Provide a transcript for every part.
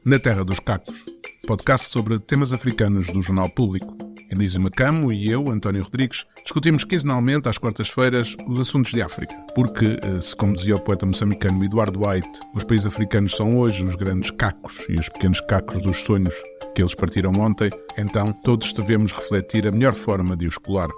Na Terra dos Cacos, podcast sobre temas africanos do Jornal Público. Elísio Macamo e eu, António Rodrigues, discutimos quinzenalmente às quartas-feiras os assuntos de África. Porque, se como dizia o poeta moçambicano Eduardo White, os países africanos são hoje os grandes cacos e os pequenos cacos dos sonhos que eles partiram ontem, então todos devemos refletir a melhor forma de os colar.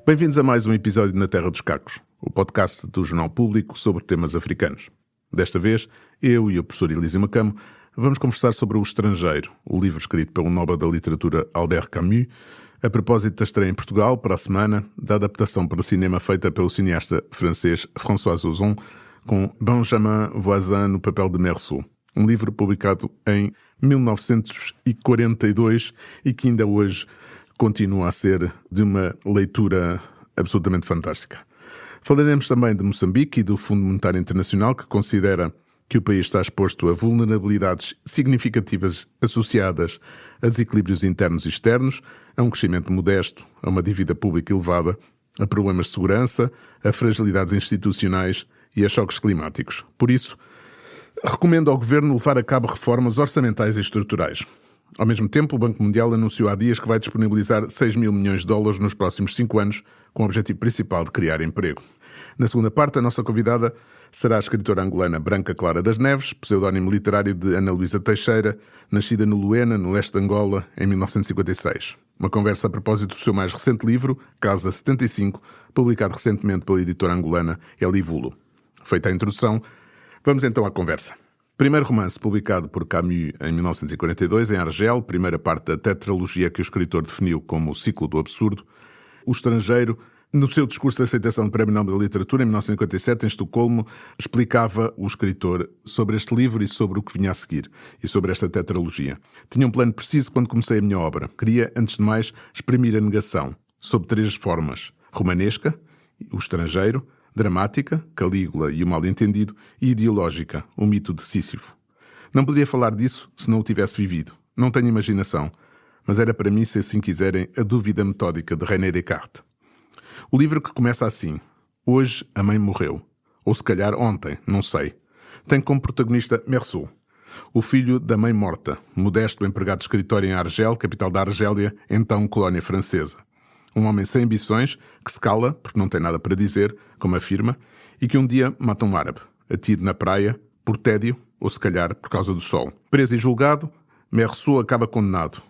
Bem-vindos a mais um episódio de Na Terra dos Cacos, o podcast do Jornal Público sobre temas africanos. Desta vez, eu e o professor Elísio Macamo vamos conversar sobre O Estrangeiro, o livro escrito pelo Nobel da Literatura Albert Camus, a propósito da estreia em Portugal, para a semana, da adaptação para cinema feita pelo cineasta francês François Ozon, com Benjamin Voisin no papel de Meursault. Um livro publicado em 1942 e que ainda hoje continua a ser de uma leitura absolutamente fantástica. Falaremos também de Moçambique e do Fundo Monetário Internacional, que considera que o país está exposto a vulnerabilidades significativas associadas a desequilíbrios internos e externos, a um crescimento modesto, a uma dívida pública elevada, a problemas de segurança, a fragilidades institucionais e a choques climáticos. Por isso, recomendo ao Governo levar a cabo reformas orçamentais e estruturais. Ao mesmo tempo, o Banco Mundial anunciou há dias que vai disponibilizar 6 mil milhões de dólares nos próximos 5 anos, com o objetivo principal de criar emprego. Na segunda parte, a nossa convidada será a escritora angolana Branca Clara das Neves, pseudónimo literário de Ana Luísa Teixeira, nascida no Luena, no leste de Angola, em 1956. Uma conversa a propósito do seu mais recente livro, Casa 75, publicado recentemente pela editora angolana Elivulo. Feita a introdução, vamos então à conversa. Primeiro romance publicado por Camus em 1942, em Argel, primeira parte da tetralogia que o escritor definiu como o ciclo do absurdo. O Estrangeiro, no seu discurso de aceitação do Prémio Nobel da Literatura, em 1957, em Estocolmo, explicava o escritor sobre este livro e sobre o que vinha a seguir, e sobre esta tetralogia. Tinha um plano preciso quando comecei a minha obra. Queria, antes de mais, exprimir a negação, sob 3 formas: romanesca, o estrangeiro; dramática, Calígula e o mal-entendido; e ideológica, o mito de Sísifo. Não poderia falar disso se não o tivesse vivido. Não tenho imaginação, mas era para mim, se assim quiserem, a dúvida metódica de René Descartes. O livro que começa assim: Hoje a mãe morreu. Ou se calhar ontem, não sei. Tem como protagonista Meursault, o filho da mãe morta, modesto empregado de escritório em Argel, capital da Argélia, então colónia francesa. Um homem sem ambições, que se cala, porque não tem nada para dizer, como afirma, e que um dia mata um árabe, a tiro na praia, por tédio, ou se calhar por causa do sol. Preso e julgado, Meursault acaba condenado.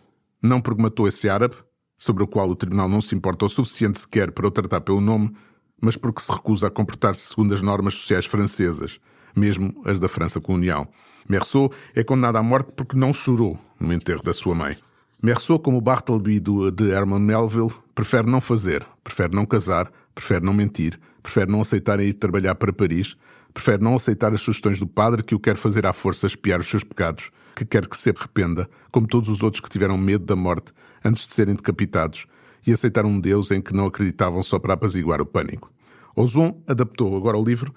Não porque matou esse árabe, sobre o qual o tribunal não se importa o suficiente sequer para o tratar pelo nome, mas porque se recusa a comportar-se segundo as normas sociais francesas, mesmo as da França colonial. Meursault é condenado à morte porque não chorou no enterro da sua mãe. Meursault, como o Bartleby de Herman Melville, prefere não fazer, prefere não casar, prefere não mentir, prefere não aceitar ir trabalhar para Paris, prefere não aceitar as sugestões do padre que o quer fazer à força expiar os seus pecados, que quer que se arrependa, como todos os outros que tiveram medo da morte antes de serem decapitados, e aceitar um Deus em que não acreditavam só para apaziguar o pânico. Ozon adaptou agora o livro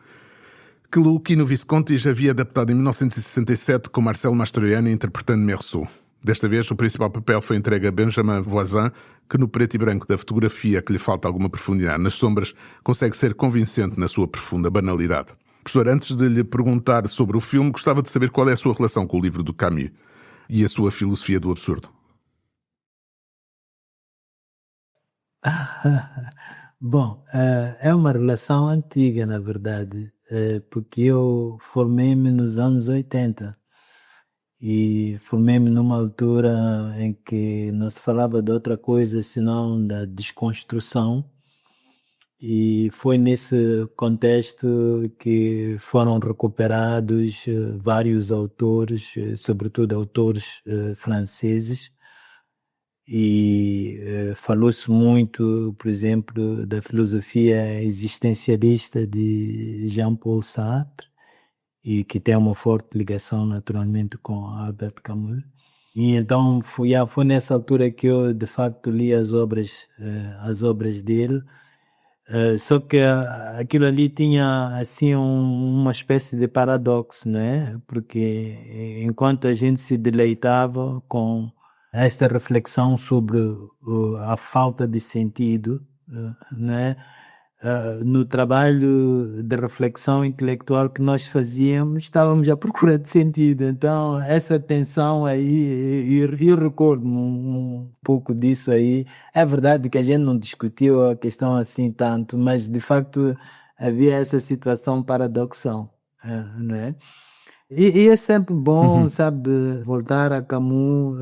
que Luchino Visconti já havia adaptado em 1967 com Marcel Mastroianni interpretando Meursault. Desta vez, o principal papel foi entregue a Benjamin Voisin, que no preto e branco da fotografia, que lhe falta alguma profundidade nas sombras, consegue ser convincente na sua profunda banalidade. Professor, antes de lhe perguntar sobre o filme, gostava de saber qual é a sua relação com o livro do Camus e a sua filosofia do absurdo. Bom, é uma relação antiga, na verdade, porque eu formei-me nos anos 80 e formei-me numa altura em que não se falava de outra coisa senão da desconstrução, e foi nesse contexto que foram recuperados vários autores, sobretudo autores franceses, e falou-se muito, por exemplo, da filosofia existencialista de Jean-Paul Sartre, e que tem uma forte ligação naturalmente com Albert Camus. E então foi nessa altura que eu de facto li as obras dele, só que aquilo ali tinha assim uma espécie de paradoxo, não é? Porque enquanto a gente se deleitava com esta reflexão sobre a falta de sentido, né? no trabalho de reflexão intelectual que nós fazíamos, estávamos à procura de sentido. Então, essa tensão aí, eu recordo um pouco disso aí. É verdade que a gente não discutiu a questão assim tanto, mas de facto havia essa situação paradoxal, não é? E é sempre bom, Uhum. sabe, voltar a Camus,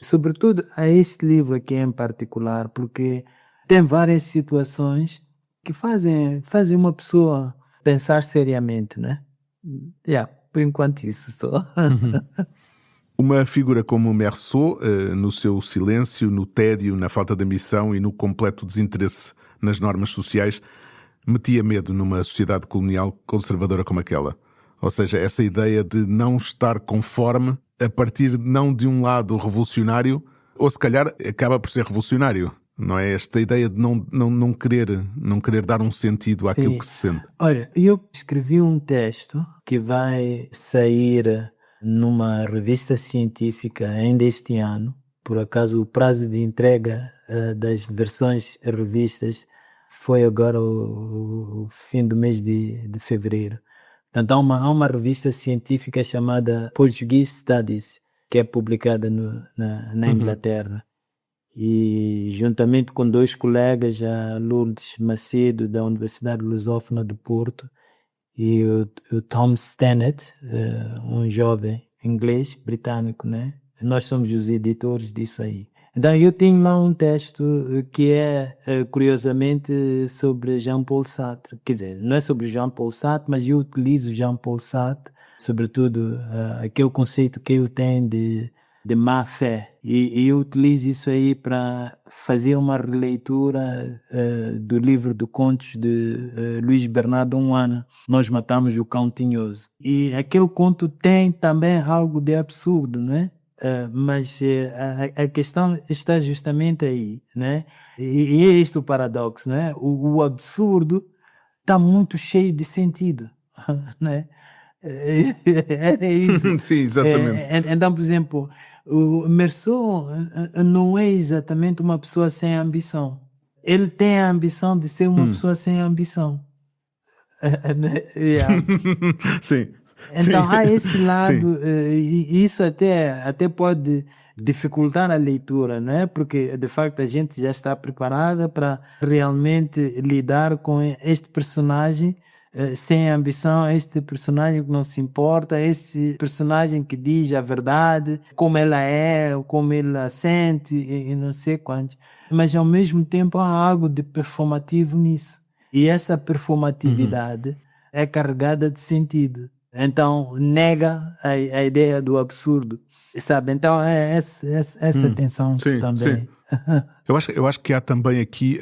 sobretudo a este livro aqui em particular, porque tem várias situações que fazem uma pessoa pensar seriamente, né? Yeah, por enquanto isso só. Uhum. Uma figura como Meursault, no seu silêncio, no tédio, na falta de ambição e no completo desinteresse nas normas sociais, metia medo numa sociedade colonial conservadora como aquela. Ou seja, essa ideia de não estar conforme a partir não de um lado revolucionário, ou se calhar acaba por ser revolucionário. Não é esta ideia de não querer dar um sentido àquilo Sim. que se sente. Olha, eu escrevi um texto que vai sair numa revista científica ainda este ano. Por acaso, o prazo de entrega das versões revistas foi agora o fim do mês de fevereiro. Portanto, há uma revista científica chamada Portuguese Studies, que é publicada na Uhum. Inglaterra. E juntamente com dois colegas, a Lourdes Macedo, da Universidade Lusófona do Porto, e o Tom Stennett, um jovem inglês, britânico, né? Nós somos os editores disso aí. Então eu tenho lá um texto que é, curiosamente, sobre Jean-Paul Sartre. Quer dizer, não é sobre Jean-Paul Sartre, mas eu utilizo Jean-Paul Sartre, sobretudo aquele conceito que eu tenho de má fé. E eu utilizo isso aí para fazer uma releitura do livro de contos de Luís Bernardo Uana, Nós Matamos o Cão Tinhoso. E aquele conto tem também algo de absurdo, não é? Mas a questão está justamente aí, né? E é este o paradoxo, né? O absurdo está muito cheio de sentido, né? É isso. Sim, exatamente. Então, por exemplo, o Meursault não é exatamente uma pessoa sem ambição. Ele tem a ambição de ser uma Hum. pessoa sem ambição. Né? Yeah. Sim, sim, Então há esse sim. lado, e isso até pode dificultar a leitura, não é? Porque de facto a gente já está preparada para realmente lidar com este personagem sem ambição, este personagem que não se importa, esse personagem que diz a verdade, como ela é, como ela sente e não sei quantos. Mas ao mesmo tempo há algo de performativo nisso. E essa Uhum. performatividade é carregada de sentido. Então nega a ideia do absurdo, sabe? Então é essa Hum. tensão Sim, sim. também. Eu acho que há também aqui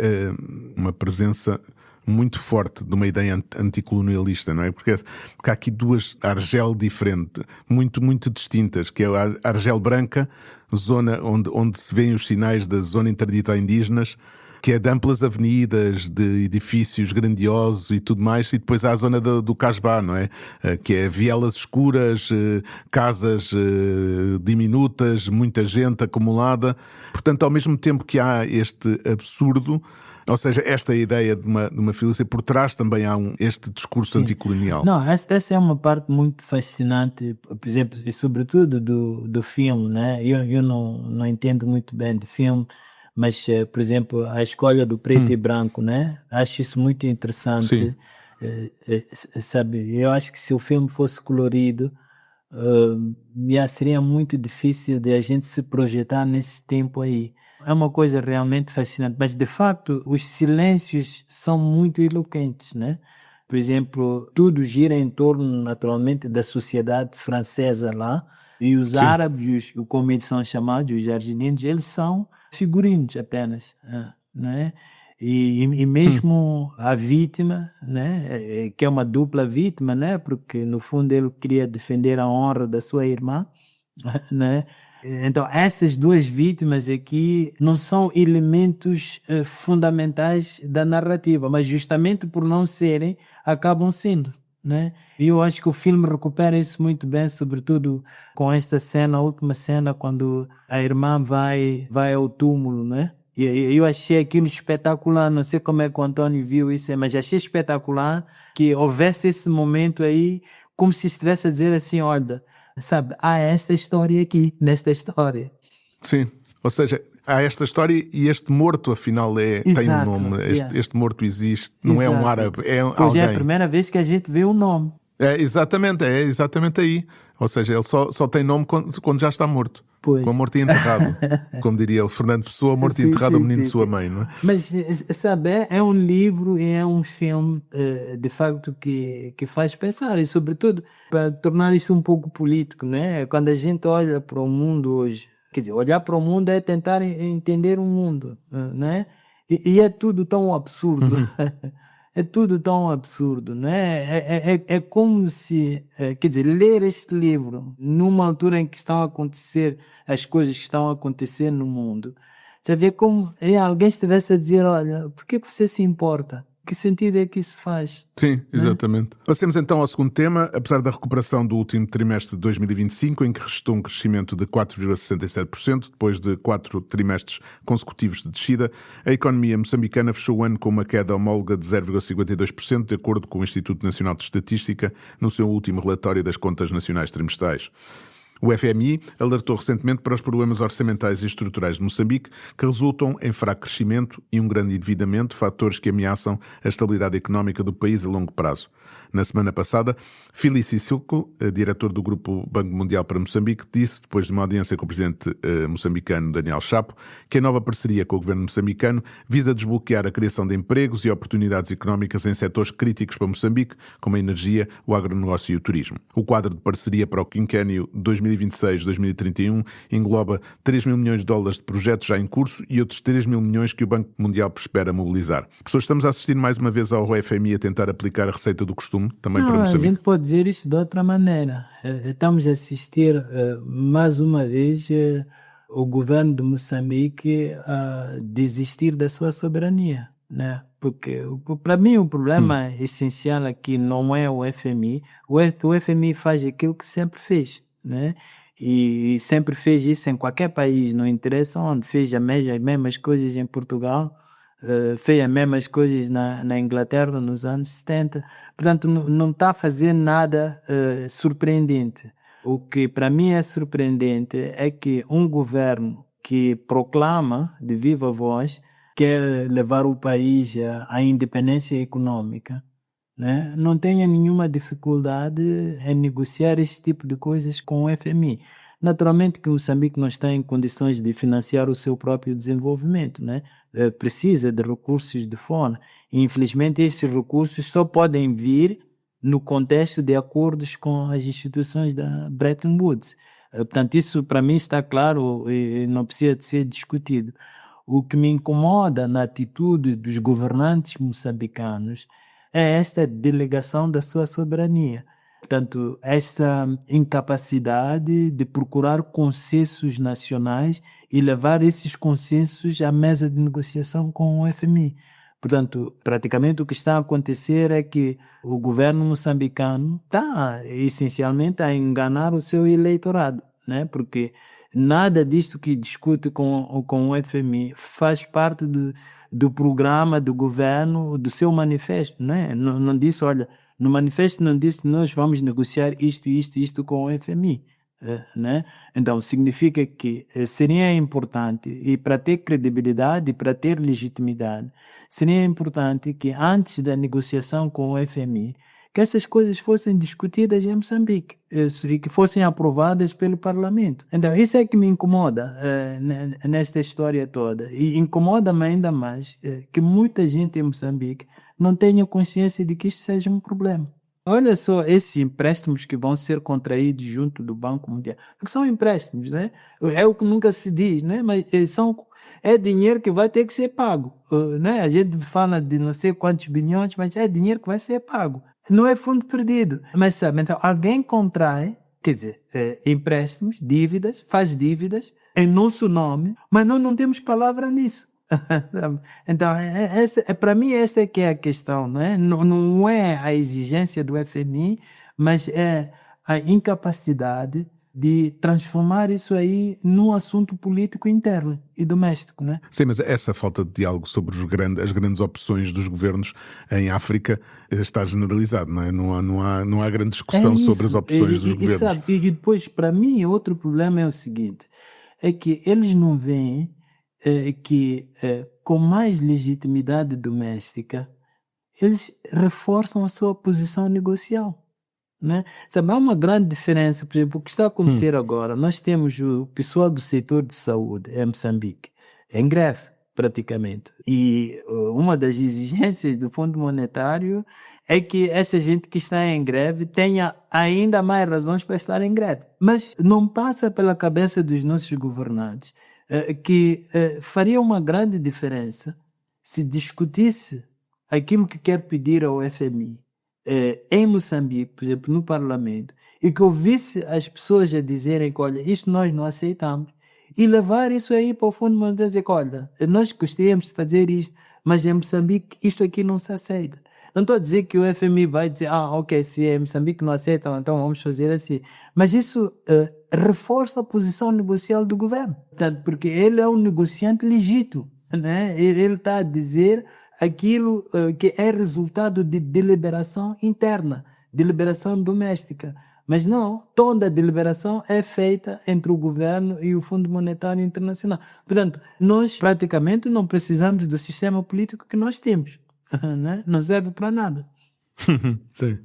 uma presença muito forte de uma ideia anticolonialista, não é? Porque há aqui duas Argel diferentes, muito, muito distintas, que é a Argel branca, zona onde se vêem os sinais da zona interdita a indígenas, que é de amplas avenidas, de edifícios grandiosos e tudo mais, e depois há a zona do Casbah, não é? Que é vielas escuras, casas diminutas, muita gente acumulada. Portanto, ao mesmo tempo que há este absurdo, ou seja, esta ideia de uma filosofia, por trás também há este discurso Sim. anticolonial. Não, essa é uma parte muito fascinante, por exemplo, e sobretudo do filme, né? Eu não entendo muito bem de filme, mas, por exemplo, a escolha do preto e Hum, branco, né? Acho isso muito sim, interessante. Sabe, eu acho que se o filme fosse colorido, seria muito difícil de a gente se projetar nesse tempo aí. É uma coisa realmente fascinante, mas de facto os silêncios são muito eloquentes, né? Por exemplo, tudo gira em torno naturalmente da sociedade francesa lá, e os sim. árabes, como eles são chamados, os argelinos, eles são figurinos apenas, né? E Hum, mesmo a vítima, né, que é uma dupla vítima, né, porque no fundo ele queria defender a honra da sua irmã, né? Então essas duas vítimas aqui não são elementos fundamentais da narrativa, mas justamente por não serem, acabam sendo, né? E eu acho que o filme recupera isso muito bem, sobretudo com esta cena, a última cena, quando a irmã vai ao túmulo, né? E eu achei aquilo espetacular, não sei como é que o Antônio viu isso, mas achei espetacular que houvesse esse momento aí, como se estivesse a dizer assim, olha, sabe, há esta história aqui, nesta história. Sim, ou seja, há esta história e este morto afinal tem um Exato, nome, yeah, este morto existe, não é um exato. árabe, é Pois é a alguém. primeira vez que a gente vê o nome. É exatamente aí. Ou seja, ele só tem nome quando já está morto. Pois. Com morto e enterrado. Como diria o Fernando Pessoa, morto e Sim, enterrado, o sim, menino de sim, sua sim. mãe, não é? Mas, sabe, é um livro e é um filme, de facto, que faz pensar, e sobretudo para tornar isso um pouco político, né? Quando a gente olha para o mundo hoje, quer dizer, olhar para o mundo é tentar entender o mundo, né? E é tudo tão absurdo, Uhum. é tudo tão absurdo, né? É como se, quer dizer, ler este livro numa altura em que estão a acontecer as coisas que estão a acontecer no mundo. Você vê como alguém estivesse a dizer, olha, por que você se importa? Que sentido é que isso faz? Sim, Né? exatamente. Passemos então ao segundo tema. Apesar da recuperação do último trimestre de 2025, em que registrou um crescimento de 4,67%, depois de 4 trimestres consecutivos de descida, a economia moçambicana fechou o ano com uma queda homóloga de 0,52%, de acordo com o Instituto Nacional de Estatística, no seu último relatório das contas nacionais trimestrais. O FMI alertou recentemente para os problemas orçamentais e estruturais de Moçambique, que resultam em fraco crescimento e um grande endividamento, fatores que ameaçam a estabilidade económica do país a longo prazo. Na semana passada, Filipe Sissoko, diretor do Grupo Banco Mundial para Moçambique, disse, depois de uma audiência com o presidente moçambicano Daniel Chapo, que a nova parceria com o governo moçambicano visa desbloquear a criação de empregos e oportunidades económicas em setores críticos para Moçambique, como a energia, o agronegócio e o turismo. O quadro de parceria para o quinquênio 2026-2031 engloba 3 mil milhões de dólares de projetos já em curso e outros 3 mil milhões que o Banco Mundial espera mobilizar. Professor, estamos a assistir mais uma vez ao FMI a tentar aplicar a receita do costume também para Não, a Moçambique. gente pode dizer isso de outra maneira. Estamos a assistir mais uma vez o governo de Moçambique a desistir da sua soberania, né? Porque para mim o problema essencial aqui não é o FMI. O FMI faz aquilo que sempre fez, né? E sempre fez isso em qualquer país, não interessa onde, fez as mesmas coisas em Portugal, fez as mesmas coisas na Inglaterra nos anos 70. Portanto, não está a fazer nada surpreendente. O que para mim é surpreendente é que um governo que proclama de viva voz quer levar o país à independência econômica, né? Não tenha nenhuma dificuldade em negociar esse tipo de coisas com o FMI. Naturalmente que Moçambique não está em condições de financiar o seu próprio desenvolvimento, né? Precisa de recursos de fora. E, infelizmente, esses recursos só podem vir no contexto de acordos com as instituições da Bretton Woods. Portanto, isso para mim está claro e não precisa de ser discutido. O que me incomoda na atitude dos governantes moçambicanos é esta delegação da sua soberania. Portanto, esta incapacidade de procurar consensos nacionais e levar esses consensos à mesa de negociação com o FMI. Portanto, praticamente o que está a acontecer é que o governo moçambicano está essencialmente a enganar o seu eleitorado, né? Porque nada disto que discute com o FMI faz parte do programa do governo, do seu manifesto, né? Não disse, olha, no manifesto não disse que nós vamos negociar isto com o FMI, né? Então, significa que seria importante, e para ter credibilidade, para ter legitimidade, seria importante que antes da negociação com o FMI, que essas coisas fossem discutidas em Moçambique e que fossem aprovadas pelo Parlamento. Então, isso é que me incomoda nesta história toda. E incomoda-me ainda mais que muita gente em Moçambique não tenha consciência de que isto seja um problema. Olha só esses empréstimos que vão ser contraídos junto do Banco Mundial. Porque são empréstimos, né? É o que nunca se diz, né? Mas é dinheiro que vai ter que ser pago, né? A gente fala de não sei quantos bilhões, mas é dinheiro que vai ser pago. Não é fundo perdido. Mas sabe, então alguém contrai, quer dizer, empréstimos, dívidas, faz dívidas em nosso nome, mas nós não temos palavra nisso. Então, para mim, esta é que é a questão, não é? Não é a exigência do FMI, mas é a incapacidade de transformar isso aí num assunto político interno e doméstico, né? Sim, mas essa falta de diálogo sobre as grandes opções dos governos em África está generalizado, não é? Não há grande É discussão sobre as isso. opções dos E governos. sabe, e depois, para mim, outro problema é o seguinte, é que eles não veem que com mais legitimidade doméstica, eles reforçam a sua posição negocial. Né? Sabe, há uma grande diferença, por exemplo, o que está a acontecer agora. Nós temos o pessoal do setor de saúde em Moçambique em greve, praticamente. E uma das exigências do Fundo Monetário é que essa gente que está em greve tenha ainda mais razões para estar em greve. Mas não passa pela cabeça dos nossos governantes que faria uma grande diferença se discutisse aquilo que quer pedir ao FMI em Moçambique, por exemplo, no Parlamento, e que ouvisse as pessoas a dizerem que, olha, isto nós não aceitamos, e levar isso aí para o Fundo Monetário e dizer que, olha, nós gostaríamos de fazer isto, mas em Moçambique isto aqui não se aceita. Não estou a dizer que o FMI vai dizer, ok, se em Moçambique não aceitam, então vamos fazer assim. Mas isso reforça a posição negocial do governo, portanto, porque ele é um negociante legítimo, né? Ele está a dizer aquilo que é resultado de deliberação interna, deliberação doméstica. Mas não, toda a deliberação é feita entre o governo e o Fundo Monetário Internacional. Portanto, nós praticamente não precisamos do sistema político que nós temos. Né? Não serve para nada. Sim.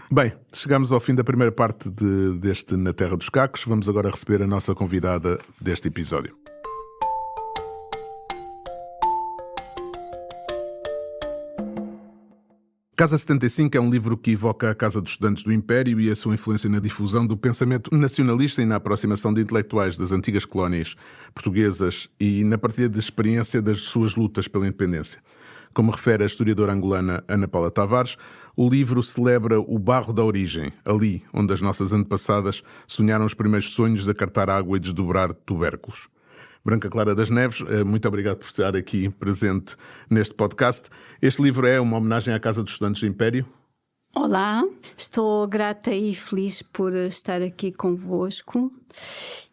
Bem, chegamos ao fim da primeira parte deste Na Terra dos Cacos. Vamos agora receber a nossa convidada deste episódio. Casa 75 é um livro que evoca a Casa dos Estudantes do Império e a sua influência na difusão do pensamento nacionalista e na aproximação de intelectuais das antigas colónias portuguesas e na partilha de experiência das suas lutas pela independência. Como refere a historiadora angolana Ana Paula Tavares, o livro celebra o barro da origem, ali onde as nossas antepassadas sonharam os primeiros sonhos de acartar água e desdobrar tubérculos. Branca Clara das Neves, muito obrigado por estar aqui presente neste podcast. Este livro é uma homenagem à Casa dos Estudantes do Império? Olá, estou grata e feliz por estar aqui convosco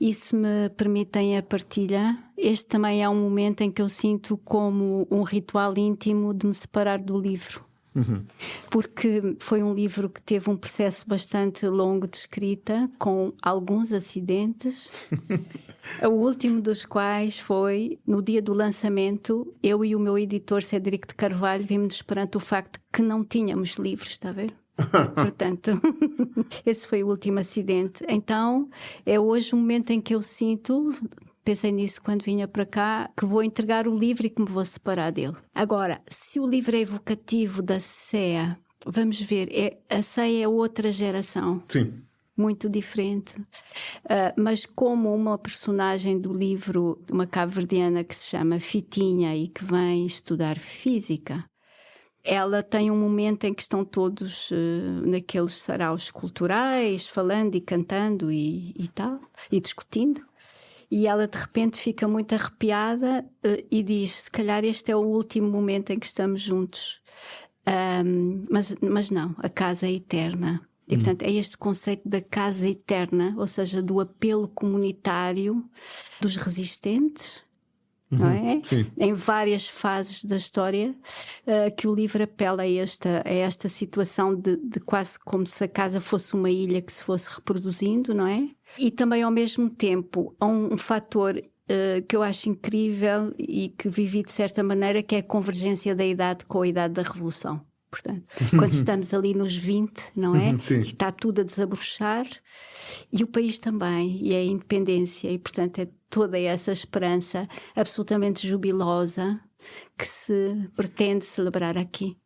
e se me permitem a partilha, este também é um momento em que eu sinto como um ritual íntimo de me separar do livro. Porque foi um livro que teve um processo bastante longo de escrita, com alguns acidentes, o último dos quais foi, no dia do lançamento, eu e o meu editor Cédric de Carvalho vimos perante o facto que não tínhamos livros, está a ver? Portanto, esse foi o último acidente. Então, é hoje um momento em que eu sinto... Pensei nisso quando vinha para cá, que vou entregar o livro e que me vou separar dele. Agora, se o livro é evocativo da CEA, vamos ver, a CEA é outra geração. Sim. Muito diferente. Mas como uma personagem do livro, uma cabo-verdiana que se chama Fitinha e que vem estudar física, ela tem um momento em que estão todos naqueles saraus culturais, falando e cantando e tal, e discutindo. E ela de repente fica muito arrepiada e diz, se calhar este é o último momento em que estamos juntos. Mas não, a casa é eterna. E portanto é este conceito da casa eterna, ou seja, do apelo comunitário dos resistentes, não é? Sim. Em várias fases da história, que o livro apela a esta situação de quase como se a casa fosse uma ilha que se fosse reproduzindo, não é? E também ao mesmo tempo há um fator que eu acho incrível e que vivi de certa maneira, que é a convergência da idade com a idade da Revolução. Portanto, quando estamos ali nos 20, não é? Sim. Está tudo a desabrochar e o país também, e a independência, e portanto é toda essa esperança absolutamente jubilosa que se pretende celebrar aqui.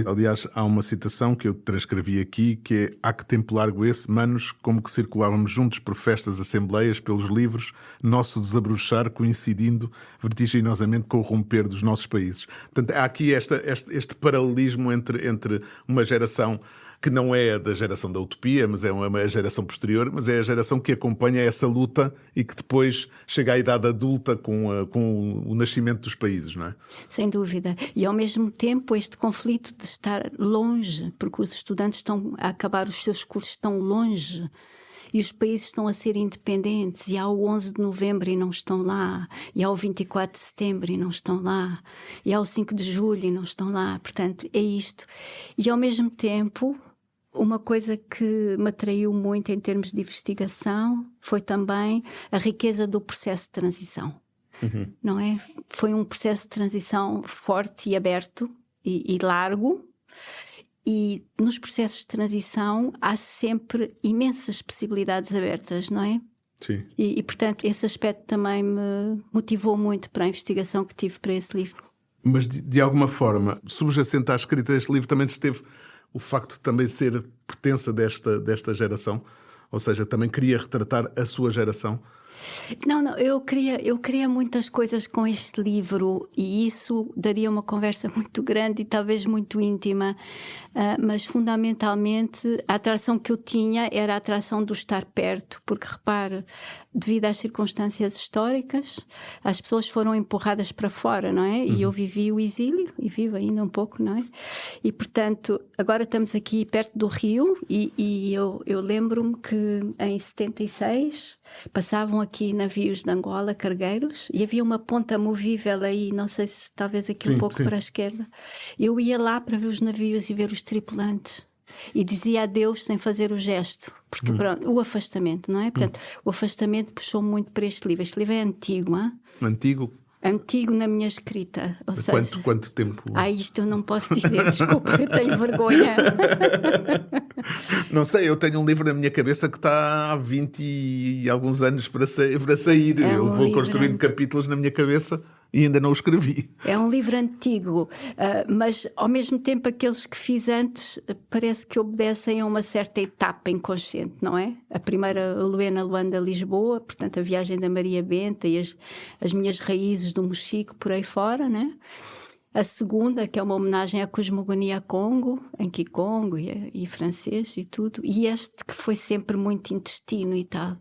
Aliás, há uma citação que eu transcrevi aqui, que é: há que tempo largo esse, manos, como que circulávamos juntos por festas, assembleias, pelos livros, nosso desabrochar coincidindo vertiginosamente com o romper dos nossos países. Portanto, há aqui este paralelismo entre uma geração que não é da geração da utopia, mas é uma geração posterior, mas é a geração que acompanha essa luta e que depois chega à idade adulta com o nascimento dos países, não é? Sem dúvida. E ao mesmo tempo este conflito de estar longe, porque os estudantes estão a acabar os seus cursos tão longe. e os países estão a ser independentes, e há o 11 de novembro e não estão lá, e há o 24 de setembro e não estão lá, e há o 5 de julho e não estão lá. Portanto, é isto. E ao mesmo tempo, uma coisa que me atraiu muito em termos de investigação foi também a riqueza do processo de transição. Não é? Foi um processo de transição forte e aberto e largo, e nos processos de transição há sempre imensas possibilidades abertas, não é? Sim. E portanto, esse aspecto também me motivou muito para a investigação que tive para esse livro. Mas, de alguma forma, subjacente à escrita deste livro também esteve o facto de também ser pertença desta geração, ou seja, também queria retratar a sua geração. Não, eu queria muitas coisas com este livro, e isso daria uma conversa muito grande e talvez muito íntima, mas fundamentalmente a atração que eu tinha era a atração do estar perto, porque repare, devido às circunstâncias históricas, as pessoas foram empurradas para fora, não é? E eu vivi o exílio, e vivo ainda um pouco, não é? E portanto, agora estamos aqui perto do Rio, e eu lembro-me que em 76 passavam aqui navios de Angola, cargueiros, e havia uma ponta movível aí, não sei se talvez aqui um pouco para a esquerda. Eu ia lá para ver os navios e ver os tripulantes, e dizia adeus sem fazer o gesto, porque pronto, o afastamento, não é? Portanto, o afastamento puxou muito para este livro. Este livro é antigo, hein? Antigo na minha escrita. Ou seja, quanto tempo? Isto eu não posso dizer, desculpa, eu tenho vergonha. Não sei, eu tenho um livro na minha cabeça que está há 20 e alguns anos para sair. Eu vou construindo capítulos na minha cabeça e ainda não o escrevi. É um livro antigo, mas ao mesmo tempo aqueles que fiz antes parece que obedecem a uma certa etapa inconsciente, não é? A primeira, Luanda-Lisboa, portanto a viagem da Maria Benta e as minhas raízes do Mochico por aí fora, né? A segunda, que é uma homenagem à cosmogonia Congo, em Kikongo e francês e tudo. E este que foi sempre muito intestino e tal.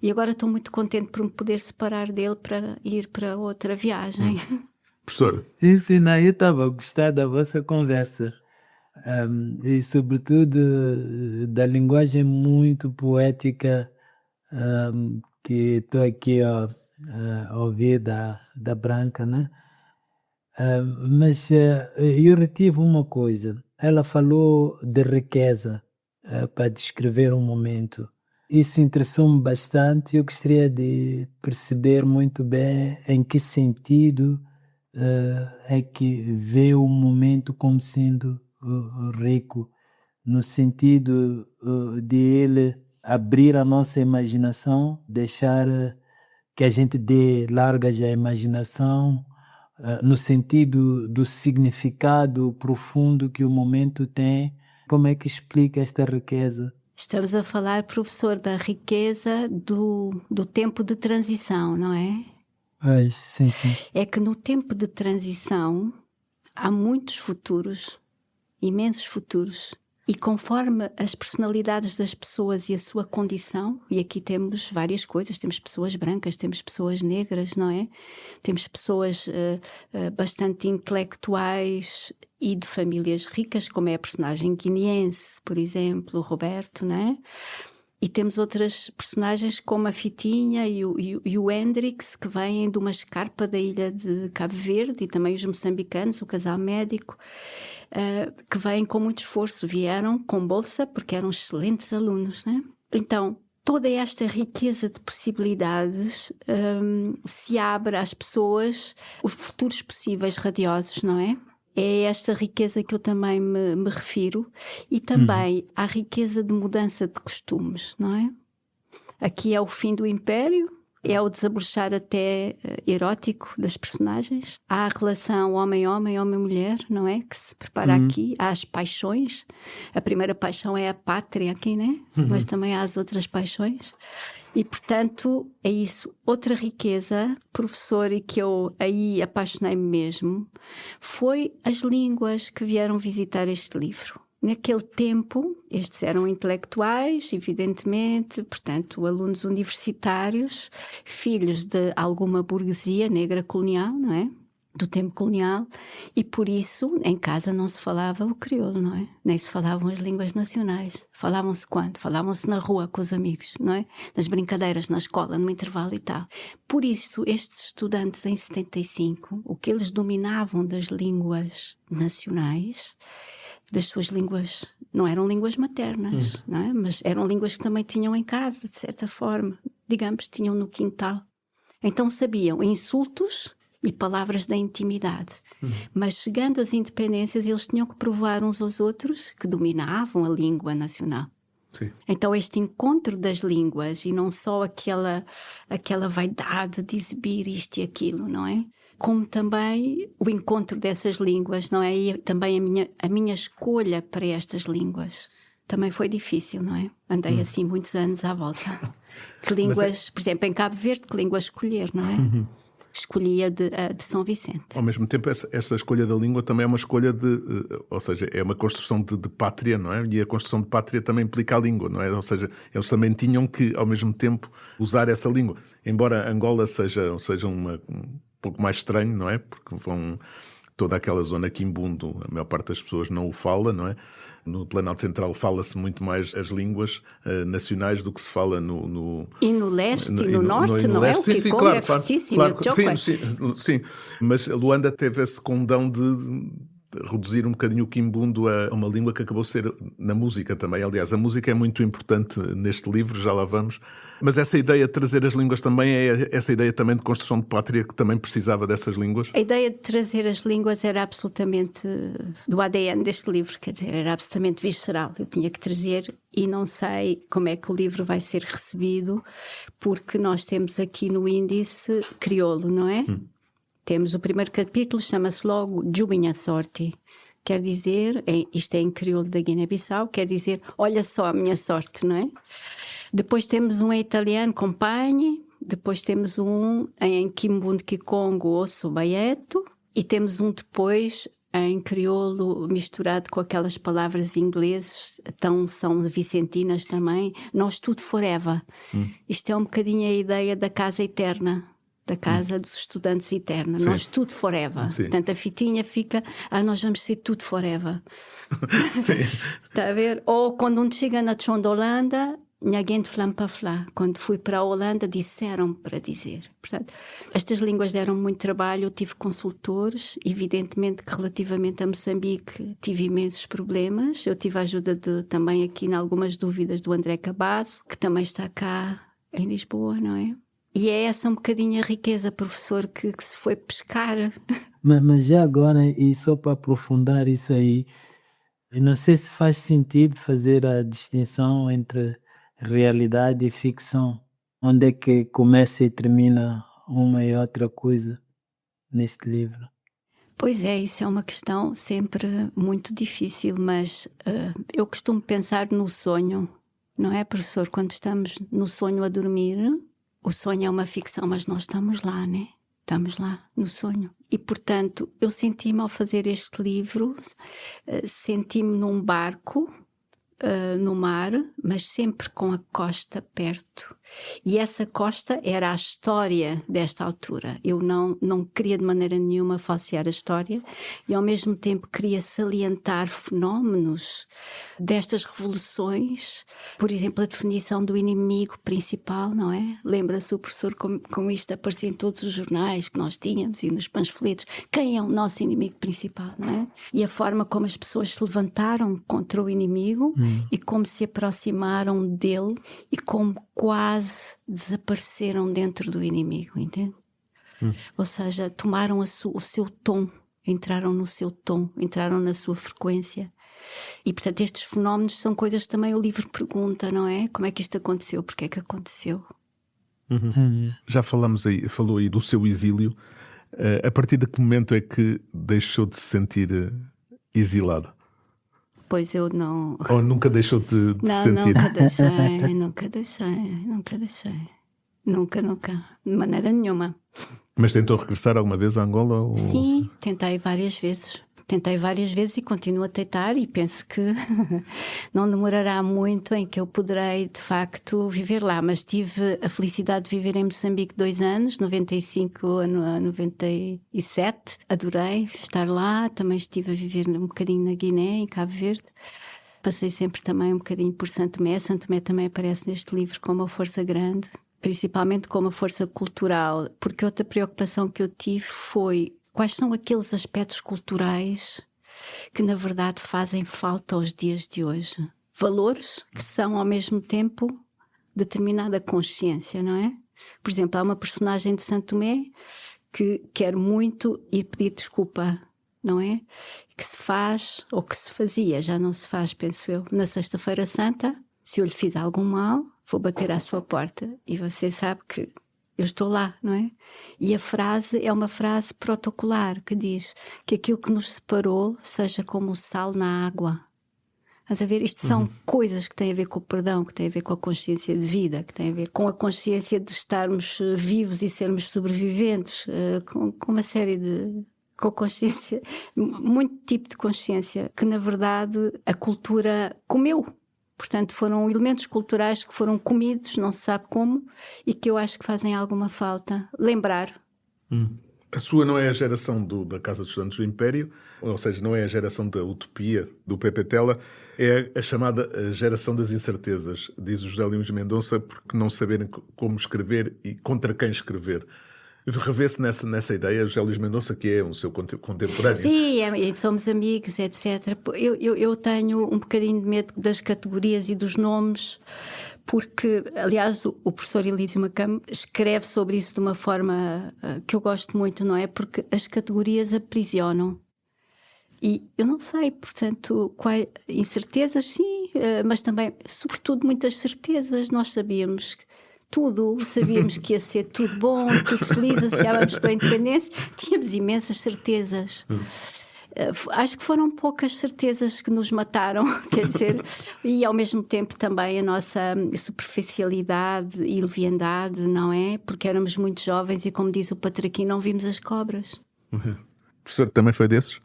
E agora estou muito contente por me poder separar dele para ir para outra viagem. Professor? Sim, não, eu estava a gostar da vossa conversa. E sobretudo da linguagem muito poética que estou aqui a ouvir da Branca, né? Mas eu retive uma coisa. Ela falou de riqueza para descrever um momento. Isso interessou-me bastante. Eu gostaria de perceber muito bem em que sentido é que vê o momento como sendo rico, no sentido de ele abrir a nossa imaginação, deixar que a gente dê largas à imaginação, no sentido do significado profundo que o momento tem. Como é que explica esta riqueza? Estamos a falar, professor, da riqueza do tempo de transição, não é? Sim. É que no tempo de transição há muitos futuros, imensos futuros. E conforme as personalidades das pessoas e a sua condição, e aqui temos várias coisas, temos pessoas brancas, temos pessoas negras, não é? Temos pessoas bastante intelectuais e de famílias ricas, como é a personagem guineense, por exemplo, o Roberto, não é? E temos outras personagens como a Fitinha e o Hendrix, que vêm de uma escarpa da ilha de Cabo Verde, e também os moçambicanos, o casal médico, que vêm com muito esforço, vieram com bolsa porque eram excelentes alunos, né? Então, toda esta riqueza de possibilidades se abre às pessoas, os futuros possíveis radiosos, não é? É esta riqueza que eu também me refiro, e também à riqueza de mudança de costumes, não é? Aqui é o fim do Império, é o desabrochar até erótico das personagens. Há a relação homem-homem, homem-mulher, não é? Que se prepara aqui. Há as paixões. A primeira paixão é a pátria aqui, né? Mas também há as outras paixões. E, portanto, é isso. Outra riqueza, professor, e que eu aí apaixonei-me mesmo, foi as línguas que vieram visitar este livro. Naquele tempo, estes eram intelectuais, evidentemente, portanto, alunos universitários, filhos de alguma burguesia negra colonial, não é? do tempo colonial, e por isso em casa não se falava o crioulo, não é? Nem se falavam as línguas nacionais. Falavam-se quando? Falavam-se na rua com os amigos, não é? Nas brincadeiras, na escola, no intervalo e tal. Por isso, estes estudantes em 75, o que eles dominavam das línguas nacionais, das suas línguas, não eram línguas maternas, não é? Mas eram línguas que também tinham em casa, de certa forma. Digamos, tinham no quintal. Então sabiam insultos e palavras da intimidade. Mas chegando às independências, eles tinham que provar uns aos outros que dominavam a língua nacional. Sim. Então este encontro das línguas, e não só aquela vaidade de exibir isto e aquilo, não é? Como também o encontro dessas línguas, não é? E também a minha escolha para estas línguas também foi difícil, não é? Andei assim muitos anos à volta. Que línguas, por exemplo, em Cabo Verde, que língua escolher, não é? Escolhia de São Vicente. Ao mesmo tempo, essa escolha da língua também é uma escolha ou seja, é uma construção de pátria, não é? E a construção de pátria também implica a língua, não é? Ou seja, eles também tinham que, ao mesmo tempo, usar essa língua. Embora Angola seja um pouco mais estranho, não é? Porque toda aquela zona quimbundo, a maior parte das pessoas não o fala, não é? No Planalto Central fala-se muito mais as línguas nacionais do que se fala E no leste e no norte, não é? O Kikongo é fortíssimo. Sim, mas Luanda teve esse condão de reduzir um bocadinho o quimbundo a uma língua que acabou a ser na música também. Aliás, a música é muito importante neste livro, já lá vamos. Mas essa ideia de trazer as línguas também é essa ideia também de construção de pátria que também precisava dessas línguas? A ideia de trazer as línguas era absolutamente do ADN deste livro, quer dizer, era absolutamente visceral. Eu tinha que trazer e não sei como é que o livro vai ser recebido, porque nós temos aqui no índice crioulo, não é? Temos o primeiro capítulo, chama-se logo Jubinha Sorte. Quer dizer, isto é em crioulo da Guiné-Bissau, quer dizer, olha só a minha sorte, não é? Depois temos um em italiano, Compagne. Depois temos um em Kimbundu Kikongo, Osso Baieto. E temos um depois em crioulo misturado com aquelas palavras ingleses, são vicentinas também. Nós tudo forever. Isto é um bocadinho a ideia da casa eterna. Da casa dos estudantes eterna. Sim. Nós tudo forever. Sim. Portanto, a fitinha fica, nós vamos ser tudo forever. Sim. Está a ver? Ou quando um chega na Holanda, ninguém flam para falar. Quando fui para a Holanda, disseram para dizer. Portanto, estas línguas deram muito trabalho. Eu tive consultores. Evidentemente que relativamente a Moçambique tive imensos problemas. Eu tive a ajuda também aqui em algumas dúvidas do André Cabasso, que também está cá em Lisboa, não é? E é essa um bocadinho a riqueza, professor, que se foi pescar. Mas já agora, e só para aprofundar isso aí, eu não sei se faz sentido fazer a distinção entre realidade e ficção. Onde é que começa e termina uma e outra coisa neste livro? Pois é, isso é uma questão sempre muito difícil, mas eu costumo pensar no sonho, não é, professor? Quando estamos no sonho a dormir... O sonho é uma ficção, mas nós estamos lá, né? Estamos lá, no sonho. E, portanto, eu senti-me ao fazer este livro, senti-me num barco, no mar, mas sempre com a costa perto. E essa costa era a história desta altura. Eu não queria de maneira nenhuma falsear a história e ao mesmo tempo queria salientar fenómenos destas revoluções. Por exemplo, a definição do inimigo principal, não é? Lembra-se o professor com isto aparecia em todos os jornais que nós tínhamos e nos panfletos. Quem é o nosso inimigo principal, não é? E a forma como as pessoas se levantaram contra o inimigo e como se aproximaram dele e como quase desapareceram dentro do inimigo, entende? Ou seja, tomaram o seu tom, entraram no seu tom, entraram na sua frequência. E, portanto, estes fenómenos são coisas que também o livro pergunta, não é? Como é que isto aconteceu? Porquê é que aconteceu? Já falou aí do seu exílio. A partir de que momento é que deixou de se sentir exilada? Pois eu não... Ou nunca deixou de sentir? Nunca deixei. Nunca. De maneira nenhuma. Mas tentou regressar alguma vez a Angola? Ou... Sim, tentei várias vezes. Tentei várias vezes e continuo a tentar e penso que não demorará muito em que eu poderei, de facto, viver lá. Mas tive a felicidade de viver em Moçambique 2 anos, 95 a 97. Adorei estar lá. Também estive a viver um bocadinho na Guiné, em Cabo Verde. Passei sempre também um bocadinho por Santo Tomé. Santo Tomé também aparece neste livro como uma força grande, principalmente como uma força cultural, porque outra preocupação que eu tive foi quais são aqueles aspectos culturais que na verdade fazem falta aos dias de hoje. Valores que são ao mesmo tempo determinada consciência, não é? Por exemplo, há uma personagem de Santo Tomé que quer muito ir pedir desculpa, não é? Que se faz, ou que se fazia, já não se faz, penso eu, na Sexta-feira Santa. Se eu lhe fiz algum mal, vou bater à sua porta e você sabe que eu estou lá, não é? E a frase é uma frase protocolar que diz que aquilo que nos separou seja como o sal na água. Estás a ver? Isto são coisas que têm a ver com o perdão, que têm a ver com a consciência de vida, que têm a ver com a consciência de estarmos vivos e sermos sobreviventes, com uma série de... com consciência, muito tipo de consciência, que na verdade a cultura comeu. Portanto, foram elementos culturais que foram comidos, não se sabe como, e que eu acho que fazem alguma falta. Lembrar. A sua não é a geração da Casa dos Estudantes do Império, ou seja, não é a geração da utopia do Pepe Tela, é a chamada geração das incertezas, diz o José Lemos Mendonça, porque não saberem como escrever e contra quem escrever. Revê-se nessa ideia, José Luís Mendonça, que é o seu contemporâneo. Sim, somos amigos, etc. Eu tenho um bocadinho de medo das categorias e dos nomes, porque, aliás, o professor Elísio Macam escreve sobre isso de uma forma que eu gosto muito, não é? Porque as categorias aprisionam. E eu não sei, portanto, incertezas, sim, mas também, sobretudo, muitas certezas. Nós sabíamos que ia ser tudo bom, tudo feliz, ansiávamos pela independência, tínhamos imensas certezas. Acho que foram poucas certezas que nos mataram, quer dizer, e ao mesmo tempo também a nossa superficialidade e leviandade, não é? Porque éramos muito jovens e, como diz o Patraquim, não vimos as cobras. O professor também foi desses?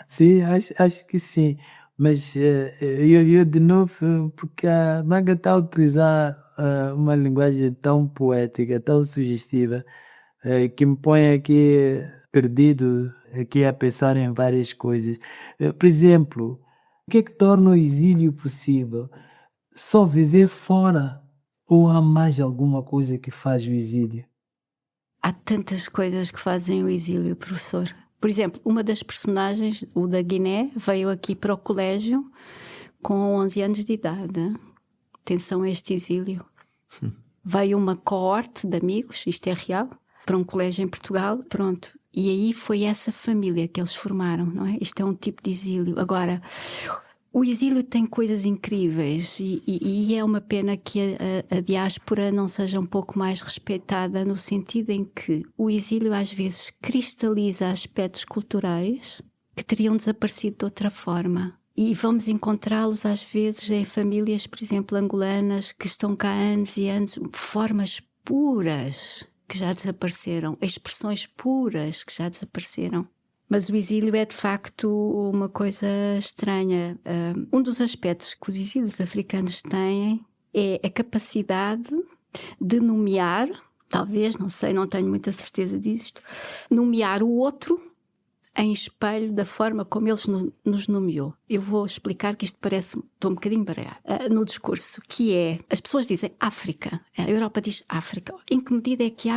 Sim, acho que sim. Mas eu de novo, porque a Maga está a utilizar uma linguagem tão poética, tão sugestiva, que me põe aqui perdido, aqui a pensar em várias coisas. Por exemplo, o que é que torna o exílio possível? Só viver fora? Ou há mais alguma coisa que faz o exílio? Há tantas coisas que fazem o exílio, professor. Por exemplo, uma das personagens, o da Guiné, veio aqui para o colégio com 11 anos de idade. Atenção a este exílio. Veio uma coorte de amigos, isto é real, para um colégio em Portugal, pronto. E aí foi essa família que eles formaram, não é? Isto é um tipo de exílio. Agora, o exílio tem coisas incríveis e é uma pena que a diáspora não seja um pouco mais respeitada, no sentido em que o exílio às vezes cristaliza aspectos culturais que teriam desaparecido de outra forma. E vamos encontrá-los às vezes em famílias, por exemplo, angolanas, que estão cá há anos e anos, formas puras que já desapareceram, expressões puras que já desapareceram. Mas o exílio é de facto uma coisa estranha. Um dos aspectos que os exílios africanos têm é a capacidade de nomear, talvez, não sei, não tenho muita certeza disto, nomear o outro em espelho da forma como eles nos nomeou. Eu vou explicar que isto parece, estou um bocadinho baralhada, no discurso, que é, as pessoas dizem África, a Europa diz África. Em que medida é que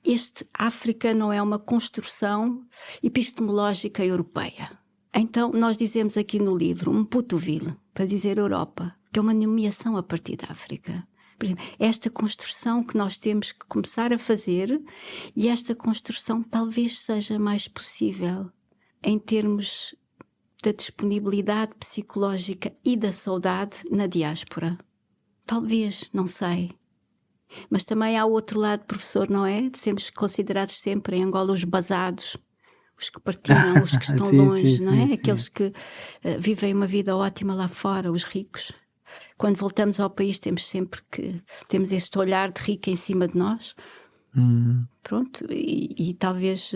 este África não é uma construção epistemológica europeia? Então, nós dizemos aqui no livro Mputoville, para dizer Europa, que é uma nomeação a partir da África. Por exemplo, esta construção que nós temos que começar a fazer, e esta construção talvez seja mais possível em termos da disponibilidade psicológica e da saudade na diáspora. Talvez, não sei. Mas também há o outro lado, professor, não é? De sermos considerados sempre em Angola os basados, os que partilham, os que estão sim, longe, sim, não é? sim, Aqueles que vivem uma vida ótima lá fora, os ricos. Quando voltamos ao país temos sempre este olhar de rico em cima de nós. Pronto, e talvez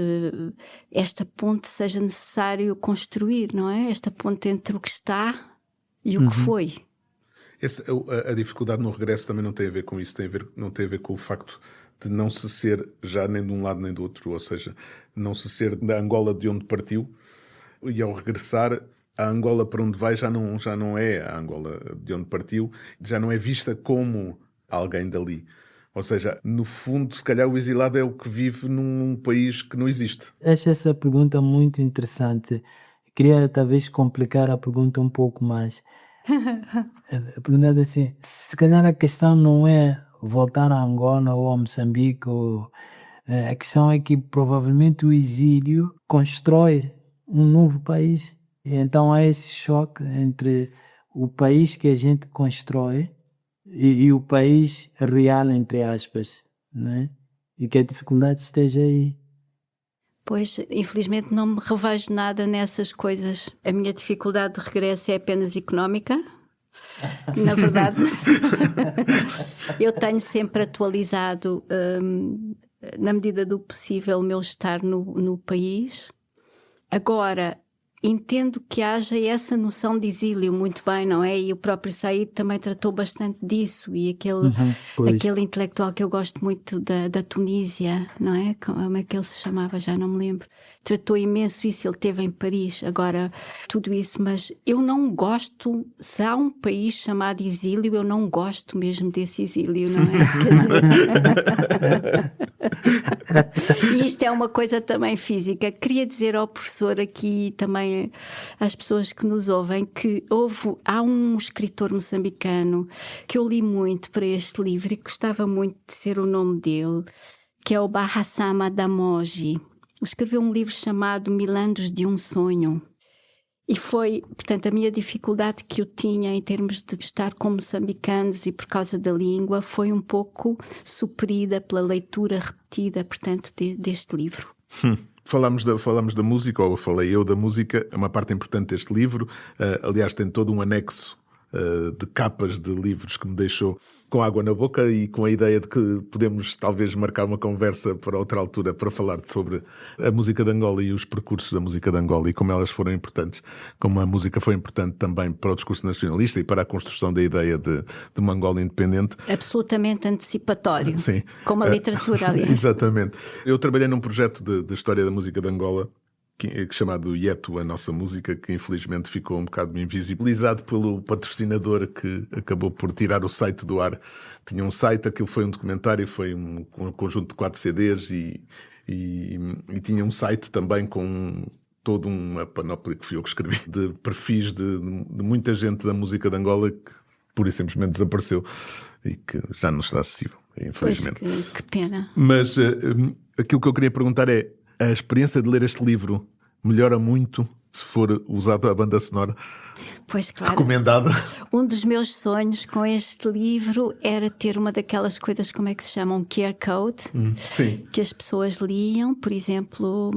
esta ponte seja necessário construir, não é? Esta ponte entre o que está e o que foi. A dificuldade no regresso também não tem a ver com isso, não tem a ver com o facto de não se ser já nem de um lado nem do outro, ou seja, não se ser da Angola de onde partiu, e ao regressar a Angola para onde vai já não é a Angola de onde partiu, já não é vista como alguém dali. Ou seja, no fundo, se calhar o exilado é o que vive num país que não existe. Acho essa pergunta muito interessante. Queria talvez complicar a pergunta um pouco mais. A pergunta é assim, se calhar a questão não é voltar a Angola ou a Moçambique, a questão é que provavelmente o exílio constrói um novo país. E então há esse choque entre o país que a gente constrói e o país real, entre aspas, né? E que a dificuldade esteja aí. Pois, infelizmente não me revejo nada nessas coisas. A minha dificuldade de regresso é apenas económica. Na verdade, eu tenho sempre atualizado, na medida do possível, o meu estar no país. Agora, entendo que haja essa noção de exílio muito bem, não é? E o próprio Said também tratou bastante disso. E aquele intelectual que eu gosto muito da Tunísia, não é? Como é que ele se chamava? Já não me lembro. Tratou imenso isso, ele esteve em Paris. Agora, tudo isso, mas eu não gosto, se há um país chamado exílio, eu não gosto mesmo desse exílio, não é? Quer dizer... E isto é uma coisa também física. Queria dizer ao professor aqui também, às pessoas que nos ouvem, que há um escritor moçambicano que eu li muito para este livro e gostava muito de ser o nome dele, que é o Barrassama Damoji. Escreveu um livro chamado Milagres de um Sonho. E foi, portanto, a minha dificuldade que eu tinha em termos de estar com moçambicanos e por causa da língua foi um pouco suprida pela leitura repetida, portanto, deste livro. Falamos da música, ou falei eu da música, é uma parte importante deste livro. Aliás, tem todo um anexo de capas de livros que me deixou com água na boca e com a ideia de que podemos talvez marcar uma conversa para outra altura para falar sobre a música de Angola e os percursos da música de Angola e como elas foram importantes, como a música foi importante também para o discurso nacionalista e para a construção da ideia de uma Angola independente. Absolutamente antecipatório. Sim. Como a literatura, aliás. Exatamente. Eu trabalhei num projeto de história da música de Angola chamado Yeto, a nossa música, que infelizmente ficou um bocado invisibilizado pelo patrocinador que acabou por tirar o site do ar. Tinha um site, aquilo foi um documentário, foi um conjunto de 4 CDs e tinha um site também com toda uma panóplia que fui eu que escrevi, de perfis de muita gente da música de Angola que pura e simplesmente desapareceu e que já não está acessível, infelizmente. Pois, que pena. Mas aquilo que eu queria perguntar é: a experiência de ler este livro melhora muito se for usado a banda sonora? Pois, claro. Recomendada. Um dos meus sonhos com este livro era ter uma daquelas coisas, como é que se chamam? QR Code. Sim. Que as pessoas liam, por exemplo,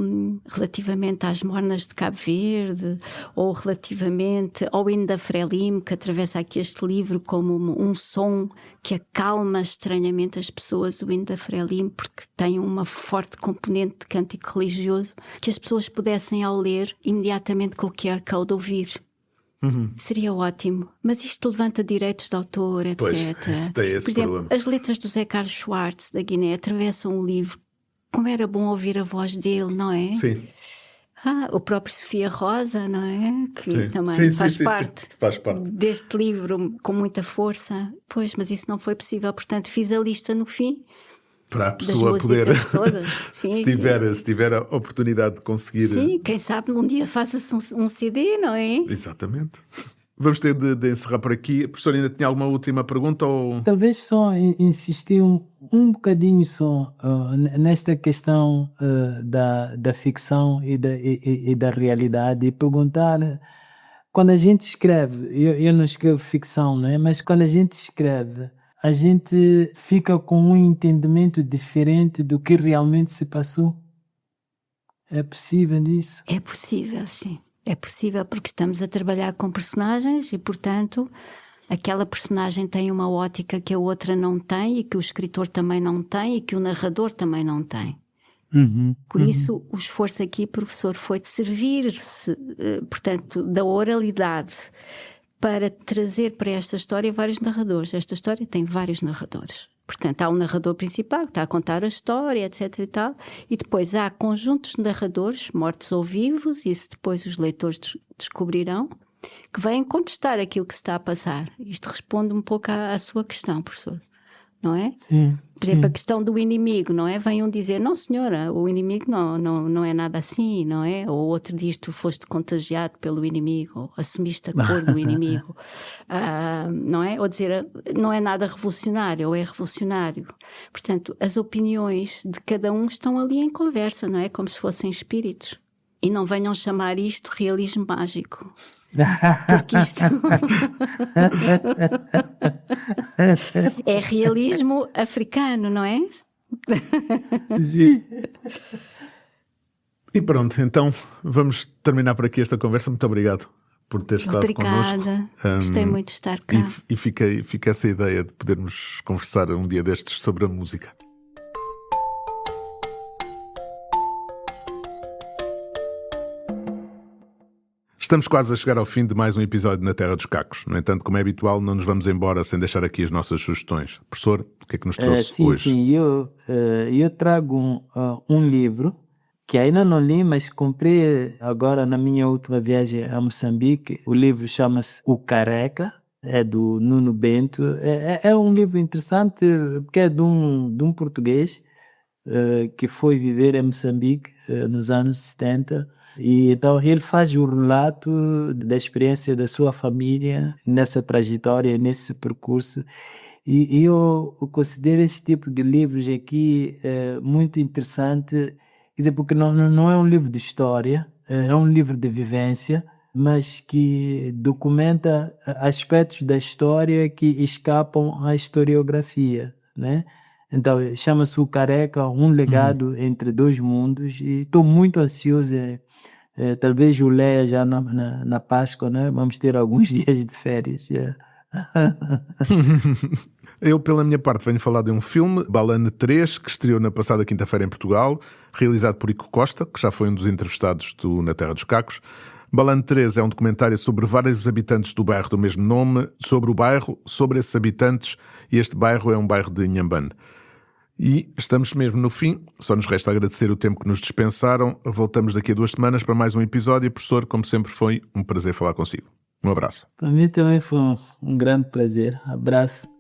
relativamente às mornas de Cabo Verde, ou relativamente ao hino da Frelimo, que atravessa aqui este livro como um som que acalma estranhamente as pessoas, o hino da Frelimo, porque tem uma forte componente de cântico religioso, que as pessoas pudessem, ao ler, imediatamente com o QR Code ouvir. Seria ótimo, mas isto levanta direitos de autor, etc. Pois, tem esse por exemplo, problema. as letras do Zé Carlos Schwartz da Guiné atravessam o livro. Como era bom ouvir a voz dele, não é? Sim. O próprio Sofia Rosa, não é? Que também sim, faz sim, parte faz parte deste livro com muita força. Pois, mas isso não foi possível, portanto fiz a lista no fim. Para a pessoa poder, todas. Sim, se tiver a oportunidade de conseguir. Sim, quem sabe um dia faça-se um CD, não é? Exatamente. Vamos ter de encerrar por aqui. A professora ainda tinha alguma última pergunta? Ou... Talvez só insistir um bocadinho só nesta questão da ficção e da realidade e perguntar, quando a gente escreve, eu não escrevo ficção, não é? Mas quando a gente escreve, a gente fica com um entendimento diferente do que realmente se passou. É possível isso? É possível, sim. É possível porque estamos a trabalhar com personagens e, portanto, aquela personagem tem uma ótica que a outra não tem e que o escritor também não tem e que o narrador também não tem. Por isso, o esforço aqui, professor, foi de servir-se, portanto, da oralidade para trazer para esta história vários narradores. Esta história tem vários narradores. Portanto, há um narrador principal que está a contar a história, etc. e tal, e depois há conjuntos de narradores, mortos ou vivos, isso depois os leitores descobrirão, que vêm contestar aquilo que se está a passar. Isto responde um pouco à sua questão, professor. Não é? Sim. Por exemplo, a questão do inimigo, não é? Venham dizer, não senhora, o inimigo não é nada assim, não é? Ou outro diz, tu foste contagiado pelo inimigo, ou assumiste a cor do inimigo, não é? Ou dizer, não é nada revolucionário, ou é revolucionário. Portanto, as opiniões de cada um estão ali em conversa, não é? Como se fossem espíritos. E não venham chamar isto realismo mágico. Porque isto é realismo africano, não é? Sim. E pronto, então vamos terminar por aqui esta conversa. Muito obrigado por ter estado connosco. Obrigada. Gostei muito de estar cá. E fica essa ideia de podermos conversar um dia destes sobre a música. Estamos quase a chegar ao fim de mais um episódio na Terra dos Cacos. No entanto, como é habitual, não nos vamos embora sem deixar aqui as nossas sugestões. Professor, o que é que nos trouxe hoje? Sim, eu trago um livro que ainda não li, mas comprei agora na minha última viagem a Moçambique. O livro chama-se O Careca, é do Nuno Bento. É um livro interessante porque é de um português que foi viver em Moçambique nos anos 70. E então ele faz o relato da experiência da sua família nessa trajetória, nesse percurso. E eu considero esse tipo de livros aqui muito interessante, quer dizer, porque não é um livro de história, é um livro de vivência, mas que documenta aspectos da história que escapam à historiografia, né? Então, chama-se O Careca, um legado entre dois mundos, e estou muito ansioso. Talvez o leia já na Páscoa, né? Vamos ter alguns dias de férias. Eu, pela minha parte, venho falar de um filme, Balane 3, que estreou na passada quinta-feira em Portugal, realizado por Ico Costa, que já foi um dos entrevistados Na Terra dos Cacos. Balane 3 é um documentário sobre vários habitantes do bairro do mesmo nome, sobre o bairro, sobre esses habitantes, e este bairro é um bairro de Inhambane. E estamos mesmo no fim, só nos resta agradecer o tempo que nos dispensaram. Voltamos daqui a 2 semanas para mais um episódio. Professor, como sempre, foi um prazer falar consigo. Um abraço. Para mim também foi um grande prazer. Abraço.